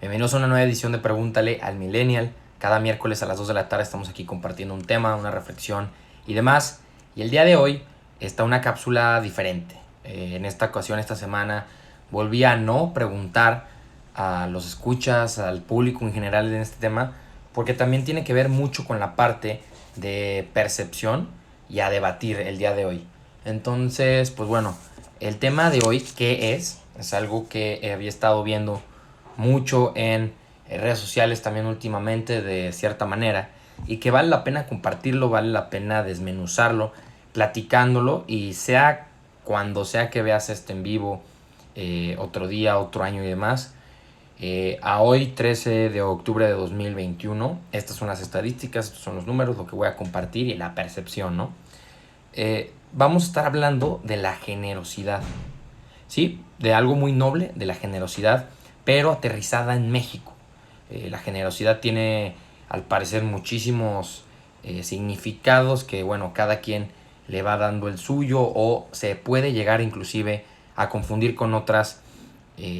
Bienvenidos a una nueva edición de Pregúntale al Millennial. Cada miércoles a las 2 de la tarde estamos aquí compartiendo un tema, una reflexión y demás. Y el día de hoy está una cápsula diferente. En esta ocasión, esta semana, volví a no preguntar a los escuchas, al público en general en este tema, porque también tiene que ver mucho con la parte de percepción y a debatir el día de hoy. Entonces, pues bueno, el tema de hoy, ¿qué es? Es algo que había estado viendo mucho en redes sociales también últimamente de cierta manera y que vale la pena compartirlo, vale la pena desmenuzarlo, platicándolo y sea cuando sea que veas esto en vivo, otro día, otro año y demás. A hoy 13 de octubre de 2021, estas son las estadísticas, estos son los números, lo que voy a compartir y la percepción, ¿no? Vamos a estar hablando de la generosidad, ¿sí? De algo muy noble, de la generosidad, pero aterrizada en México. La generosidad tiene, al parecer, muchísimos significados que, bueno, cada quien le va dando el suyo o se puede llegar inclusive a confundir con otras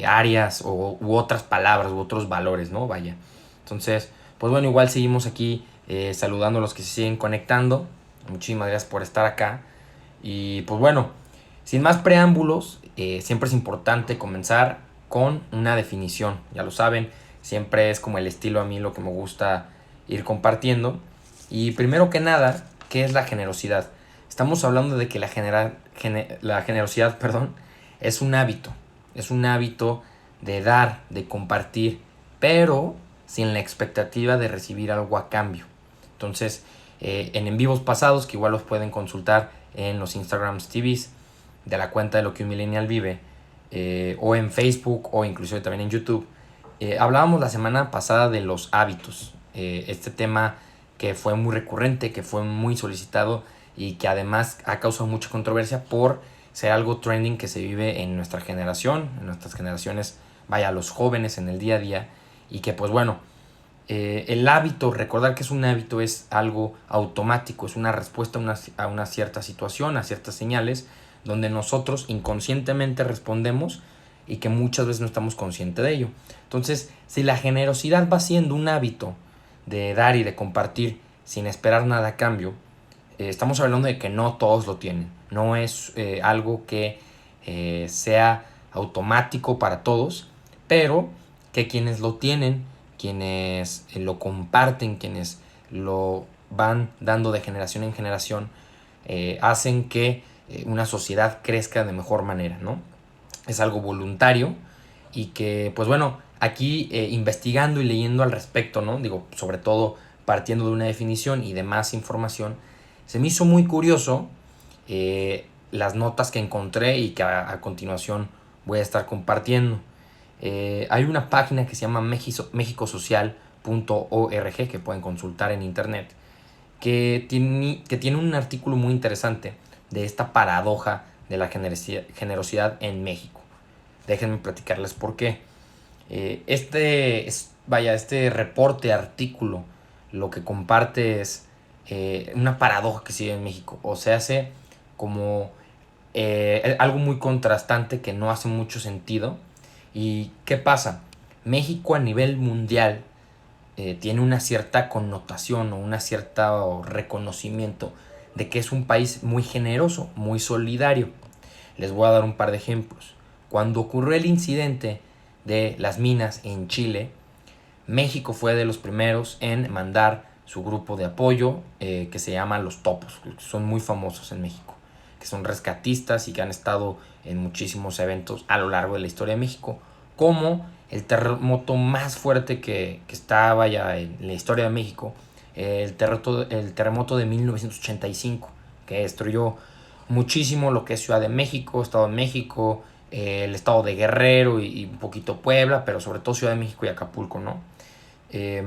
áreas u otras palabras u otros valores, ¿no? Vaya. Entonces, pues bueno, igual seguimos aquí saludando a los que se siguen conectando. Muchísimas gracias por estar acá. Y pues bueno, sin más preámbulos, siempre es importante comenzar con una definición. Ya lo saben, siempre es como el estilo a mí lo que me gusta ir compartiendo. Y primero que nada, ¿qué es la generosidad? Estamos hablando de que la generosidad, perdón, es un hábito. Es un hábito de dar, de compartir, pero sin la expectativa de recibir algo a cambio. Entonces, en vivos pasados, que igual los pueden consultar en los Instagrams TVs de la cuenta de Lo que un Millennial vive, o en Facebook o inclusive también en YouTube, hablábamos la semana pasada de los hábitos, este tema que fue muy recurrente, que fue muy solicitado y que además ha causado mucha controversia por ser algo trending que se vive en nuestra generación, en nuestras generaciones, vaya, los jóvenes en el día a día, y que pues bueno, el hábito, recordar que es un hábito, es algo automático, es una respuesta a una cierta situación, a ciertas señales, donde nosotros inconscientemente respondemos y que muchas veces no estamos conscientes de ello. Entonces, si la generosidad va siendo un hábito de dar y de compartir sin esperar nada a cambio, estamos hablando de que no todos lo tienen. No es algo que sea automático para todos, pero que quienes lo tienen, quienes lo comparten, quienes lo van dando de generación en generación, hacen que una sociedad crezca de mejor manera, ¿no? Es algo voluntario y que, pues bueno, aquí investigando y leyendo al respecto, ¿no? Digo, sobre todo partiendo de una definición y de más información, se me hizo muy curioso las notas que encontré y que a continuación voy a estar compartiendo. Hay una página que se llama mexicosocial.org que pueden consultar en internet, que tiene un artículo muy interesante de esta paradoja de la generosidad en México. Déjenme platicarles por qué. Este reporte, artículo, lo que comparte es una paradoja que sigue en México. O sea, hace como algo muy contrastante que no hace mucho sentido. ¿Y qué pasa? México a nivel mundial tiene una cierta connotación o una cierta reconocimiento de que es un país muy generoso, muy solidario. Les voy a dar un par de ejemplos. Cuando ocurrió el incidente de las minas en Chile, México fue de los primeros en mandar su grupo de apoyo que se llama Los Topos, que son muy famosos en México, que son rescatistas y que han estado en muchísimos eventos a lo largo de la historia de México, como el terremoto más fuerte que está, vaya, en la historia de México, el terremoto de 1985, que destruyó muchísimo lo que es Ciudad de México, Estado de México, el estado de Guerrero y un poquito Puebla, pero sobre todo Ciudad de México y Acapulco, ¿no? Eh,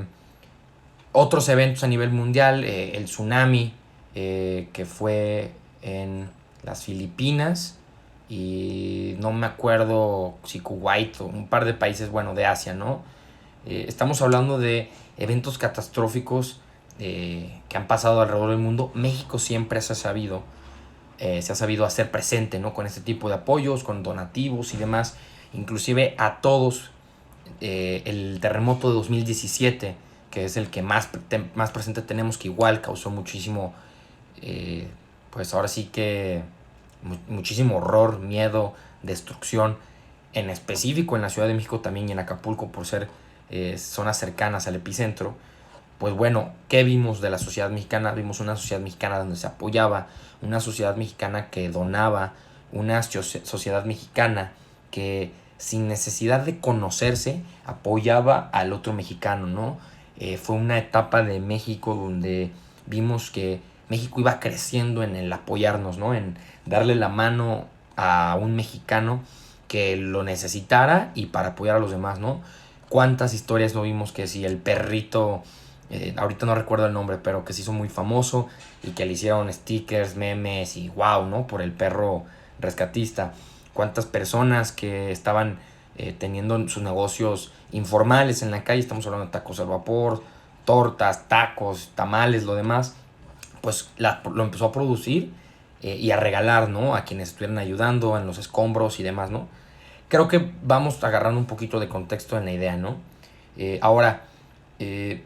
Otros eventos a nivel mundial, el tsunami que fue en las Filipinas y no me acuerdo si Kuwait o un par de países, bueno, de Asia, ¿no? Estamos hablando de eventos catastróficos que han pasado alrededor del mundo. México siempre se ha sabido hacer presente, ¿no? Con este tipo de apoyos, con donativos y demás, inclusive a todos el terremoto de 2017, que es el que más presente tenemos, que igual causó muchísimo, pues ahora sí que muchísimo horror, miedo, destrucción, en específico en la Ciudad de México también y en Acapulco por ser zonas cercanas al epicentro. Pues bueno, ¿qué vimos de la sociedad mexicana? Vimos una sociedad mexicana donde se apoyaba, una sociedad mexicana que donaba, una sociedad mexicana que sin necesidad de conocerse apoyaba al otro mexicano, ¿no? Fue una etapa de México donde vimos que México iba creciendo en el apoyarnos, ¿no? En darle la mano a un mexicano que lo necesitara y para apoyar a los demás, ¿no? ¿Cuántas historias no vimos que si el perrito, ahorita no recuerdo el nombre, pero que se hizo muy famoso y que le hicieron stickers, memes y wow, ¿no? Por el perro rescatista. ¿Cuántas personas que estaban teniendo sus negocios informales en la calle, estamos hablando de tacos al vapor, tortas, tacos, tamales, lo demás, pues lo empezó a producir y a regalar, ¿no? A quienes estuvieran ayudando en los escombros y demás, ¿no? Creo que vamos agarrando un poquito de contexto en la idea, ¿no? Ahora, eh,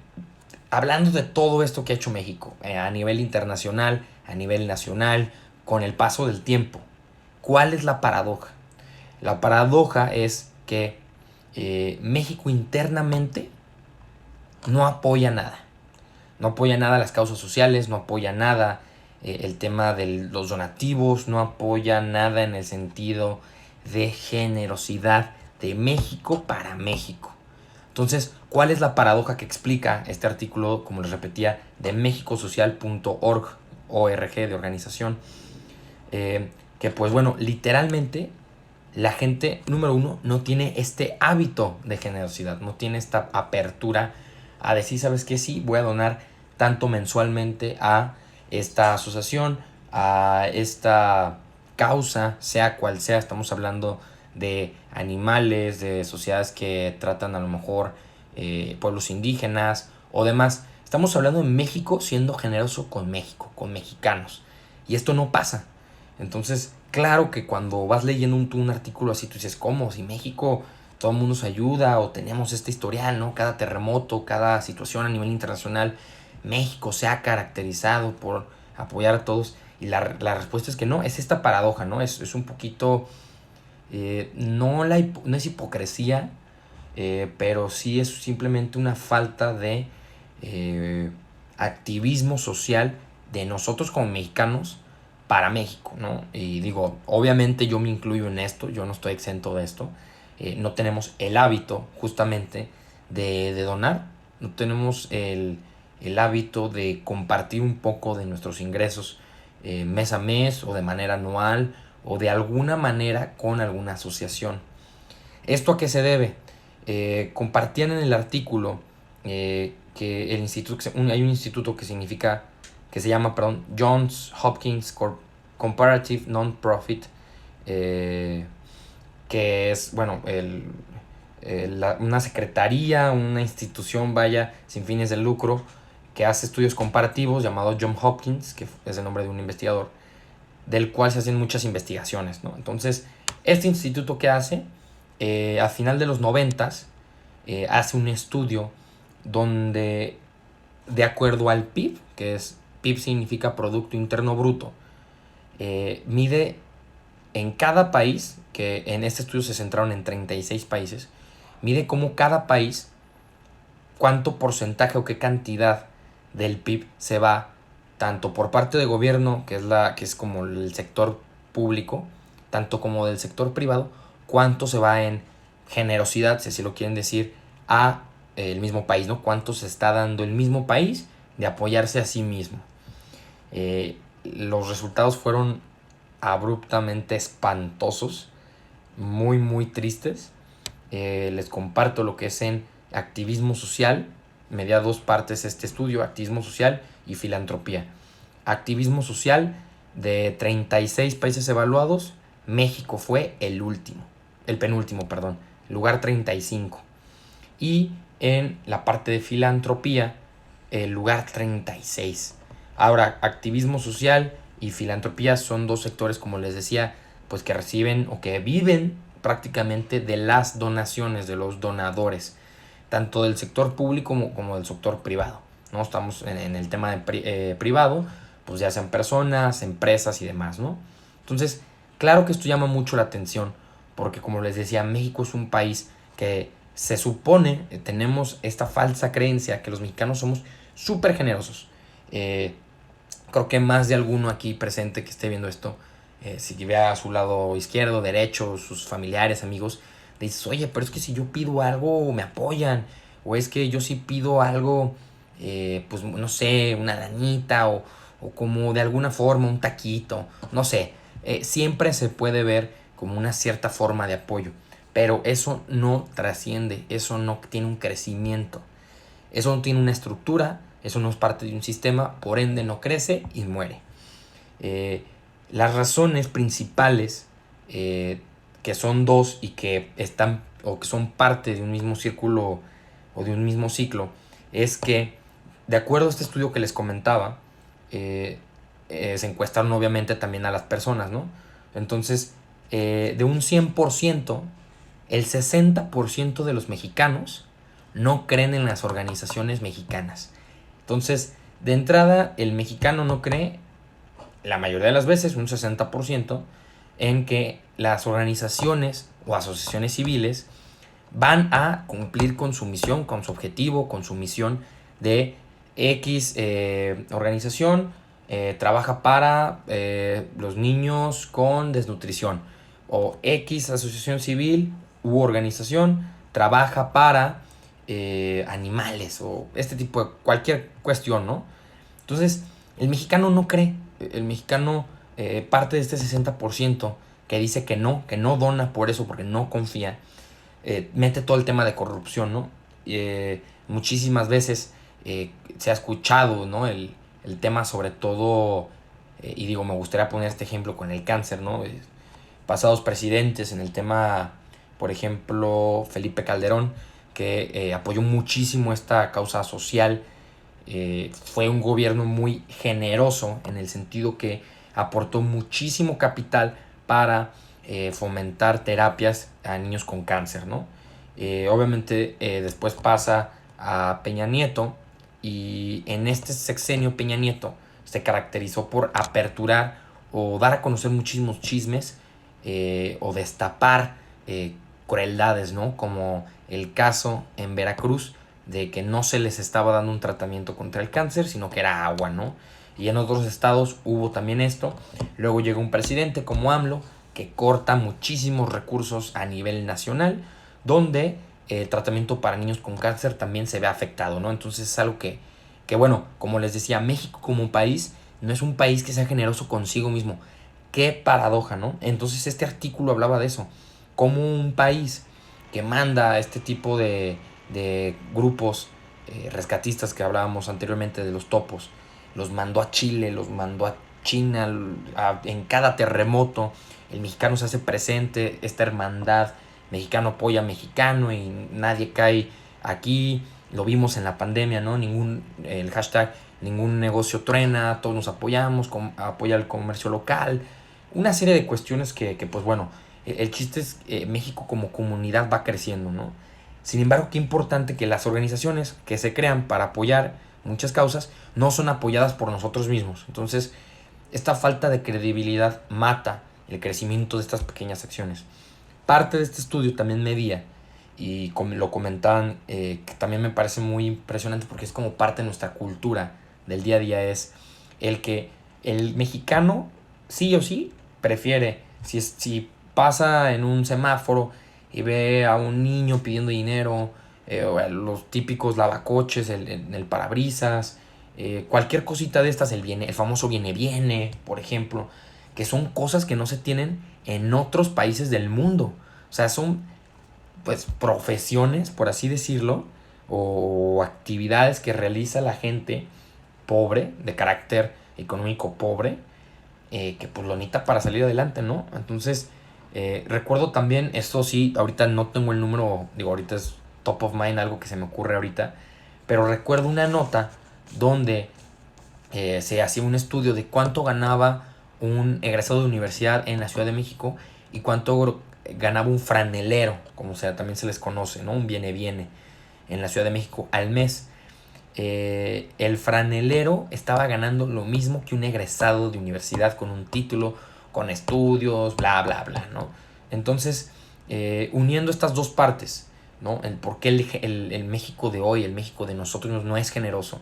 hablando de todo esto que ha hecho México a nivel internacional, a nivel nacional, con el paso del tiempo, ¿cuál es la paradoja? La paradoja es que México internamente no apoya nada. No apoya nada las causas sociales, no apoya nada el tema de los donativos, no apoya nada en el sentido de generosidad de México para México. Entonces, ¿cuál es la paradoja que explica este artículo, como les repetía, de mexicosocial.org, ORG de organización? Que pues bueno, literalmente la gente, número uno, no tiene este hábito de generosidad, no tiene esta apertura a decir, ¿sabes qué? Sí, voy a donar tanto mensualmente a esta asociación, a esta causa, sea cual sea. Estamos hablando de animales, de sociedades que tratan a lo mejor pueblos indígenas o demás. Estamos hablando de México siendo generoso con México, con mexicanos. Y esto no pasa. Entonces, claro que cuando vas leyendo un artículo así, tú dices, ¿cómo? Si México todo el mundo se ayuda o tenemos este historial, ¿no? Cada terremoto, cada situación a nivel internacional, México se ha caracterizado por apoyar a todos. Y la respuesta es que no, es esta paradoja, ¿no? Es un poquito, no es hipocresía, pero sí es simplemente una falta de eh, activismo social de nosotros como mexicanos para México, ¿no? Y digo, obviamente yo me incluyo en esto, yo no estoy exento de esto. No tenemos el hábito justamente de donar, no tenemos el hábito de compartir un poco de nuestros ingresos mes a mes o de manera anual o de alguna manera con alguna asociación. ¿Esto a qué se debe? Compartían en el artículo que el instituto, hay un instituto que se llama, perdón, Johns Hopkins Comparative Non-Profit, que es, bueno, una secretaría, una institución, vaya, sin fines de lucro, que hace estudios comparativos, llamado Johns Hopkins, que es el nombre de un investigador, del cual se hacen muchas investigaciones, ¿no? Entonces, este instituto que hace, a final de los 90s, hace un estudio donde, de acuerdo al PIB, que es PIB significa Producto Interno Bruto, mide en cada país, que en este estudio se centraron en 36 países, mide cómo cada país, cuánto porcentaje o qué cantidad del PIB se va tanto por parte de gobierno, que es como el sector público, tanto como del sector privado, cuánto se va en generosidad, si así lo quieren decir, a el mismo país, ¿no? Cuánto se está dando el mismo país de apoyarse a sí mismo. Los resultados fueron abruptamente espantosos, muy muy tristes. Les comparto lo que es en activismo social. Me da dos partes este estudio: activismo social y filantropía. Activismo social, de 36 países evaluados, México fue el penúltimo, perdón, lugar 35. Y en la parte de filantropía, el lugar 36. Ahora, activismo social y filantropía son dos sectores, como les decía, pues que reciben o que viven prácticamente de las donaciones, de los donadores, tanto del sector público como del sector privado, ¿no? Estamos en el tema de privado, pues ya sean personas, empresas y demás, ¿no? Entonces, claro que esto llama mucho la atención, porque como les decía, México es un país que se supone, tenemos esta falsa creencia que los mexicanos somos súper generosos. Eh, Creo que más de alguno aquí presente que esté viendo esto, si vea a su lado izquierdo, derecho, sus familiares, amigos, dices, oye, pero es que si yo pido algo me apoyan, o es que yo si pido algo, pues no sé, una lanita, o como de alguna forma un taquito, no sé, siempre se puede ver como una cierta forma de apoyo, pero eso no trasciende, eso no tiene un crecimiento, eso no tiene una estructura, eso no es parte de un sistema, por ende no crece y muere. Eh, las razones principales, que son dos y que están o que son parte de un mismo círculo o de un mismo ciclo, es que, de acuerdo a este estudio que les comentaba, se encuestaron obviamente también a las personas, ¿no? Entonces, de un 100%, el 60% de los mexicanos no creen en las organizaciones mexicanas. Entonces, de entrada, el mexicano no cree, la mayoría de las veces, un 60%, en que las organizaciones o asociaciones civiles van a cumplir con su misión, con su objetivo, con su misión de X organización trabaja para los niños con desnutrición, o X asociación civil u organización trabaja para animales, o este tipo de cualquier cuestión, ¿no? Entonces, el mexicano no cree, el mexicano parte de este 60% que dice que no dona por eso, porque no confía, mete todo el tema de corrupción, ¿no? Muchísimas veces se ha escuchado, ¿no? El tema sobre todo, y digo, me gustaría poner este ejemplo con el cáncer, ¿no? Pasados presidentes en el tema, por ejemplo, Felipe Calderón, que apoyó muchísimo esta causa social. Fue un gobierno muy generoso en el sentido que aportó muchísimo capital para fomentar terapias a niños con cáncer, ¿no? Obviamente después pasa a Peña Nieto, y en este sexenio Peña Nieto se caracterizó por aperturar o dar a conocer muchísimos chismes, o destapar crueldades, ¿no? Como el caso en Veracruz de que no se les estaba dando un tratamiento contra el cáncer, sino que era agua, ¿no? Y en otros estados hubo también esto. Luego llega un presidente como AMLO que corta muchísimos recursos a nivel nacional, donde el tratamiento para niños con cáncer también se ve afectado, ¿no? Entonces es algo que bueno, como les decía, México como un país no es un país que sea generoso consigo mismo. Qué paradoja, ¿no? Entonces este artículo hablaba de eso, como un país que manda este tipo de grupos rescatistas que hablábamos anteriormente de los topos, los mandó a Chile, los mandó a China, en cada terremoto el mexicano se hace presente, esta hermandad, mexicano apoya a mexicano y nadie cae aquí. Lo vimos en la pandemia, ¿no? El hashtag ningún negocio truena, todos nos apoyamos, apoya el comercio local, una serie de cuestiones que pues bueno, el chiste es que México como comunidad va creciendo, ¿no? Sin embargo, qué importante que las organizaciones que se crean para apoyar muchas causas no son apoyadas por nosotros mismos. Entonces, esta falta de credibilidad mata el crecimiento de estas pequeñas acciones. Parte de este estudio también medía, y lo comentaban, que también me parece muy impresionante porque es como parte de nuestra cultura del día a día, es el que el mexicano sí o sí prefiere, si pasa en un semáforo y ve a un niño pidiendo dinero, o a los típicos lavacoches en el parabrisas, cualquier cosita de estas, el famoso viene, por ejemplo, que son cosas que no se tienen en otros países del mundo. O sea, son pues profesiones, por así decirlo, o actividades que realiza la gente pobre, de carácter económico pobre, que pues lo necesita para salir adelante, ¿no? Entonces, recuerdo también, esto sí, ahorita no tengo el número, digo, ahorita es top of mind, algo que se me ocurre ahorita, pero recuerdo una nota donde se hacía un estudio de cuánto ganaba un egresado de universidad en la Ciudad de México y cuánto ganaba un franelero, como sea, también se les conoce, ¿no? Un viene en la Ciudad de México al mes. El franelero estaba ganando lo mismo que un egresado de universidad con un título, con estudios, bla, bla, bla, ¿no? Entonces, uniendo estas dos partes, ¿no? El por qué el México de hoy, el México de nosotros no es generoso,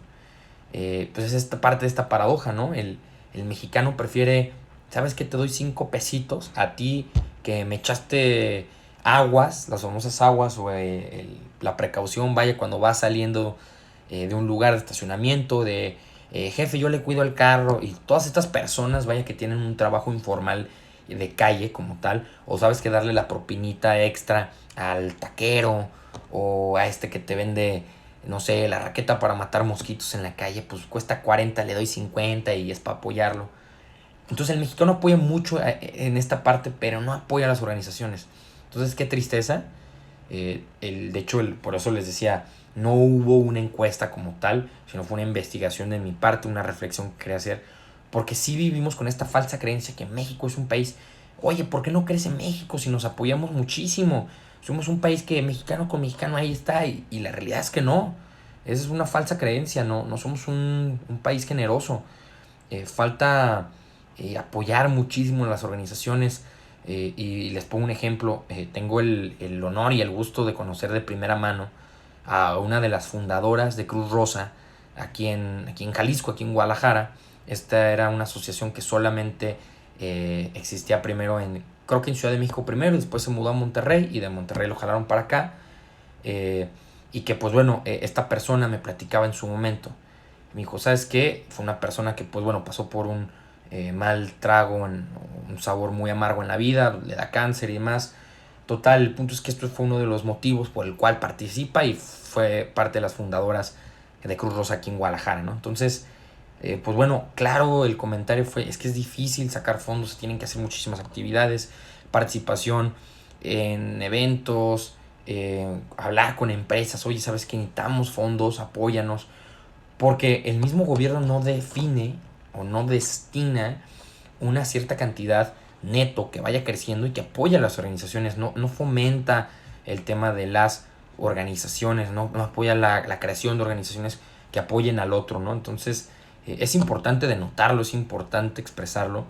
pues es esta parte de esta paradoja, ¿no? El mexicano prefiere, ¿sabes qué? Te doy 5 pesitos a ti que me echaste aguas, las famosas aguas o la precaución, vaya, cuando vas saliendo de un lugar de estacionamiento, de jefe, yo le cuido el carro, y todas estas personas, vaya, que tienen un trabajo informal de calle como tal, o sabes que darle la propinita extra al taquero o a este que te vende, no sé, la raqueta para matar mosquitos en la calle, pues cuesta 40, le doy 50 y es para apoyarlo. Entonces el mexicano apoya mucho en esta parte, pero no apoya a las organizaciones. Entonces qué tristeza. De hecho, por eso les decía, no hubo una encuesta como tal, sino fue una investigación de mi parte, una reflexión que quería hacer, porque sí vivimos con esta falsa creencia que México es un país, oye, ¿por qué no crece México si nos apoyamos muchísimo? Somos un país que mexicano con mexicano ahí está, y la realidad es que no. Esa es una falsa creencia, no somos un país generoso. Falta apoyar muchísimo a las organizaciones. Y les pongo un ejemplo. Tengo el honor y el gusto de conocer de primera mano a una de las fundadoras de Cruz Rosa aquí en Jalisco, aquí en Guadalajara. Esta era una asociación que solamente existía primero creo que en Ciudad de México primero, y después se mudó a Monterrey, y de Monterrey lo jalaron para acá. eh, y que pues bueno, esta persona me platicaba en su momento. Me dijo, ¿sabes qué? Fue una persona que pues bueno, pasó por un mal trago, un sabor muy amargo en la vida, le da cáncer y demás. Total, el punto es que esto fue uno de los motivos por el cual participa y fue parte de las fundadoras de Cruz Rosa aquí en Guadalajara, ¿no? Entonces, pues bueno, claro, el comentario fue, es que es difícil sacar fondos, se tienen que hacer muchísimas actividades, participación en eventos, hablar con empresas, oye, ¿sabes qué? Necesitamos fondos, apóyanos, porque el mismo gobierno no define o no destina una cierta cantidad neto que vaya creciendo y que apoya a las organizaciones, no fomenta el tema de las organizaciones, no apoya la creación de organizaciones que apoyen al otro, ¿no? Entonces, es importante denotarlo, es importante expresarlo,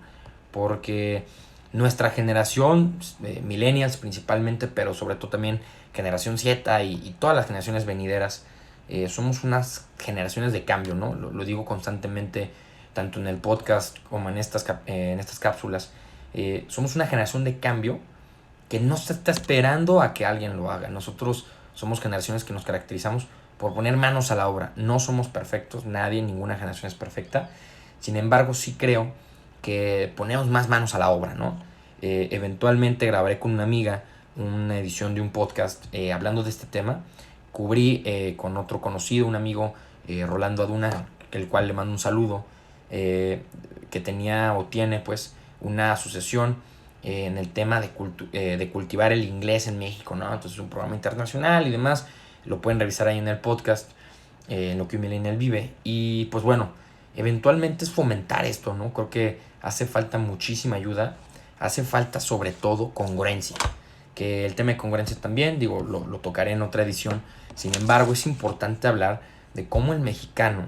porque nuestra generación, millennials principalmente, pero sobre todo también generación Z y todas las generaciones venideras, somos unas generaciones de cambio, ¿no? Lo digo constantemente, tanto en el podcast como en estas cápsulas. Somos una generación de cambio que no se está esperando a que alguien lo haga. Nosotros somos generaciones que nos caracterizamos por poner manos a la obra. No somos perfectos, nadie, ninguna generación es perfecta. Sin embargo, sí creo que ponemos más manos a la obra, ¿no? Eventualmente grabaré con una amiga una edición de un podcast hablando de este tema. Cubrí con otro conocido, un amigo, Rolando Aduna, el cual le mando un saludo, que tenía o tiene pues una asociación en el tema de cultivar el inglés en México, ¿no? Entonces es un programa internacional y demás, lo pueden revisar ahí en el podcast, en lo que un millennial vive. Y pues bueno, eventualmente es fomentar esto, ¿no? Creo que hace falta muchísima ayuda, hace falta sobre todo congruencia, que el tema de congruencia también, digo, lo tocaré en otra edición. Sin embargo, es importante hablar de cómo el mexicano,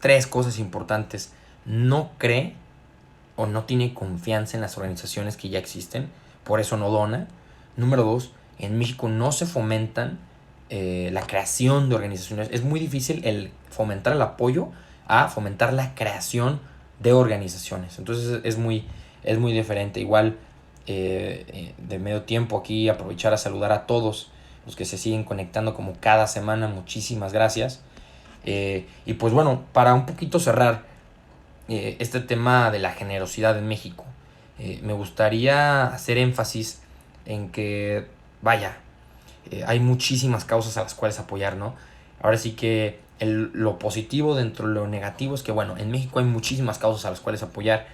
3 cosas importantes, no cree o no tiene confianza en las organizaciones que ya existen, por eso no dona. Número 2, en México no se fomentan la creación de organizaciones. Es muy difícil el fomentar el apoyo a fomentar la creación de organizaciones. Entonces es muy diferente. Igual, de medio tiempo aquí, aprovechar a saludar a todos los que se siguen conectando como cada semana. Muchísimas gracias. Y pues bueno, para un poquito cerrar este tema de la generosidad en México, me gustaría hacer énfasis en que, vaya, hay muchísimas causas a las cuales apoyar, ¿no? Ahora sí que lo positivo dentro de lo negativo es que, bueno, en México hay muchísimas causas a las cuales apoyar.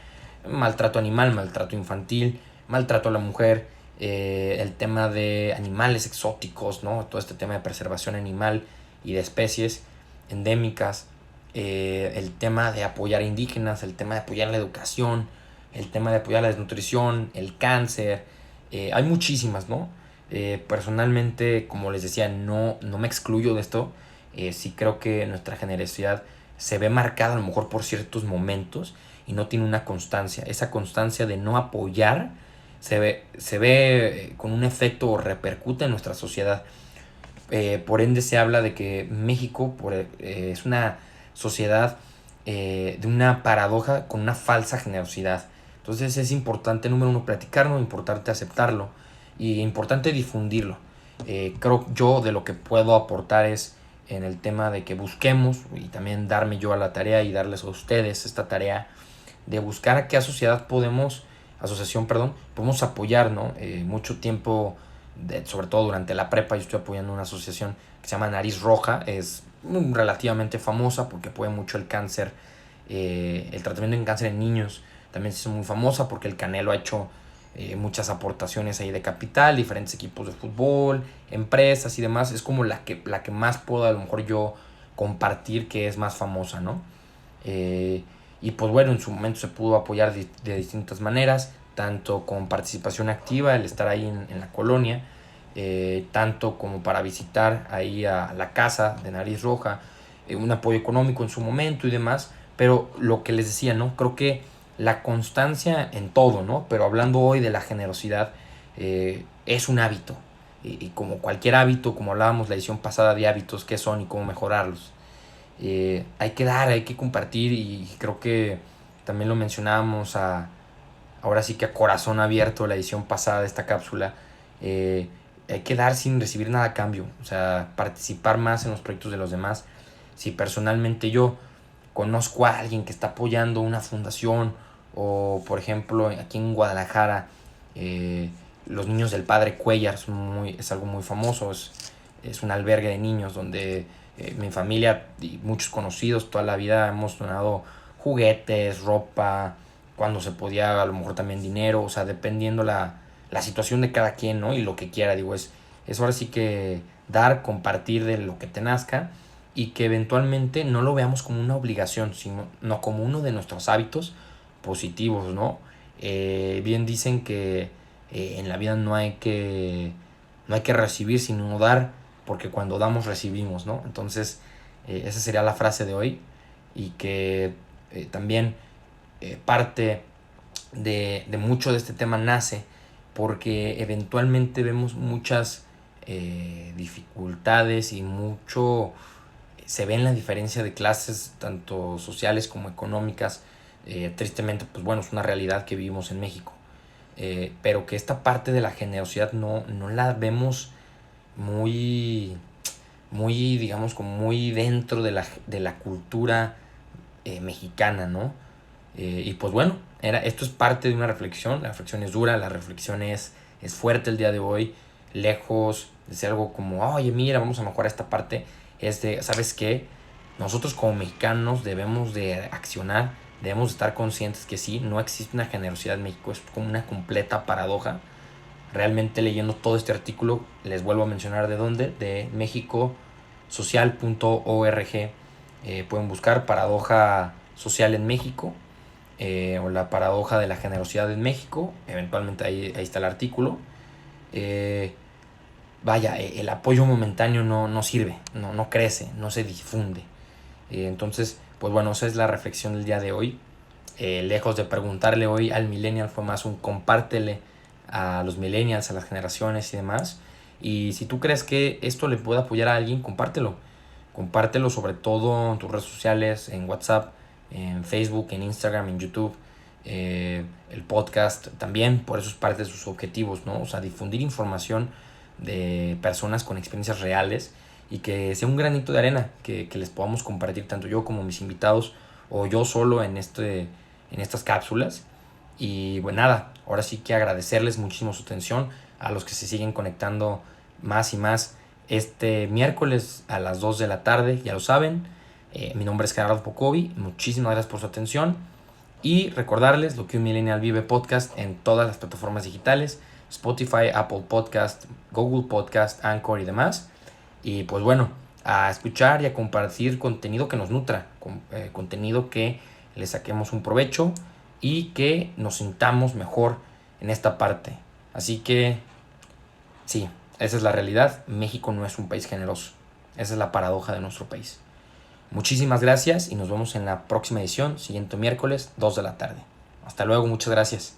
Maltrato animal, maltrato infantil, maltrato a la mujer, el tema de animales exóticos, ¿no? Todo este tema de preservación animal y de especies endémicas, el tema de apoyar a indígenas, el tema de apoyar la educación, el tema de apoyar la desnutrición, el cáncer, Hay muchísimas, ¿no? Personalmente, como les decía, no me excluyo de esto. Sí creo que nuestra generosidad se ve marcada a lo mejor por ciertos momentos y no tiene una constancia. Esa constancia de no apoyar se ve con un efecto o repercute en nuestra sociedad. Por ende se habla de que México es una sociedad de una paradoja con una falsa generosidad. Entonces es importante, número uno, platicarlo, importante aceptarlo y importante difundirlo. Creo yo de lo que puedo aportar es en el tema de que busquemos y también darme yo a la tarea y darles a ustedes esta tarea de buscar a qué asociación, perdón, podemos apoyar, ¿no? Mucho tiempo, sobre todo durante la prepa, yo estoy apoyando una asociación que se llama Nariz Roja, es relativamente famosa porque apoya mucho el cáncer, el tratamiento en cáncer en niños, también es muy famosa porque el Canelo ha hecho muchas aportaciones ahí de capital, diferentes equipos de fútbol, empresas y demás, es como la que más puedo a lo mejor yo compartir que es más famosa, ¿no? Y pues bueno, en su momento se pudo apoyar de distintas maneras, tanto con participación activa, el estar ahí en la colonia, tanto como para visitar ahí a la casa de Nariz Roja, un apoyo económico en su momento y demás, pero lo que les decía, ¿no? Creo que la constancia en todo, ¿no? Pero hablando hoy de la generosidad, es un hábito, y como cualquier hábito, como hablábamos la edición pasada de hábitos, qué son y cómo mejorarlos. Hay que dar, hay que compartir y creo que también lo mencionábamos ahora sí que a corazón abierto la edición pasada de esta cápsula. Hay que dar sin recibir nada a cambio, o sea, participar más en los proyectos de los demás. Si personalmente yo conozco a alguien que está apoyando una fundación o por ejemplo aquí en Guadalajara, los niños del Padre Cuellar es algo muy famoso, es un albergue de niños donde mi familia y muchos conocidos toda la vida hemos donado juguetes, ropa, cuando se podía a lo mejor también dinero, o sea, dependiendo la situación de cada quien, ¿no? Y lo que quiera, digo, es ahora sí que dar, compartir de lo que te nazca y que eventualmente no lo veamos como una obligación, sino no como uno de nuestros hábitos positivos, ¿no? Bien dicen que en la vida no hay que recibir, sino dar, porque cuando damos recibimos, ¿no? Entonces, esa sería la frase de hoy y que también parte de mucho de este tema nace porque eventualmente vemos muchas dificultades y mucho se ve en la diferencia de clases tanto sociales como económicas. Tristemente, pues bueno, es una realidad que vivimos en México. Pero que esta parte de la generosidad no la vemos muy, muy, digamos, como muy dentro de la cultura mexicana, ¿no? Y pues bueno, esto es parte de una reflexión. La reflexión es dura, la reflexión es fuerte el día de hoy. Lejos de ser algo como, oye, mira, vamos a mejorar esta parte. Es de, ¿sabes qué? Nosotros como mexicanos debemos de accionar, debemos de estar conscientes que sí, no existe una generosidad en México, es como una completa paradoja. Realmente leyendo todo este artículo, les vuelvo a mencionar de dónde, de mexicosocial.org. Pueden buscar paradoja social en México, o la paradoja de la generosidad en México, eventualmente ahí está el artículo. Vaya, el apoyo momentáneo no sirve, no crece, no se difunde. Entonces, pues bueno, esa es la reflexión del día de hoy. Lejos de preguntarle hoy al millennial, fue más un compártele a los millennials, a las generaciones y demás. Y si tú crees que esto le puede apoyar a alguien, compártelo. Compártelo sobre todo en tus redes sociales, en WhatsApp, en Facebook, en Instagram, en YouTube. El podcast también, por eso es parte de sus objetivos, ¿no? O sea, difundir información de personas con experiencias reales y que sea un granito de arena que les podamos compartir tanto yo como mis invitados o yo solo en estas cápsulas. Y bueno, nada, ahora sí que agradecerles muchísimo su atención a los que se siguen conectando más y más este miércoles a las 2 de la tarde, ya lo saben. Mi nombre es Gerardo Pocovi, muchísimas gracias por su atención y recordarles lo que un Millennial Vive podcast en todas las plataformas digitales, Spotify, Apple Podcast, Google Podcast, Anchor y demás. Y pues bueno, a escuchar y a compartir contenido que nos nutra, contenido que le saquemos un provecho y que nos sintamos mejor en esta parte. Así que sí, esa es la realidad. México no es un país generoso. Esa es la paradoja de nuestro país. Muchísimas gracias y nos vemos en la próxima edición, siguiente miércoles, 2 de la tarde. Hasta luego, muchas gracias.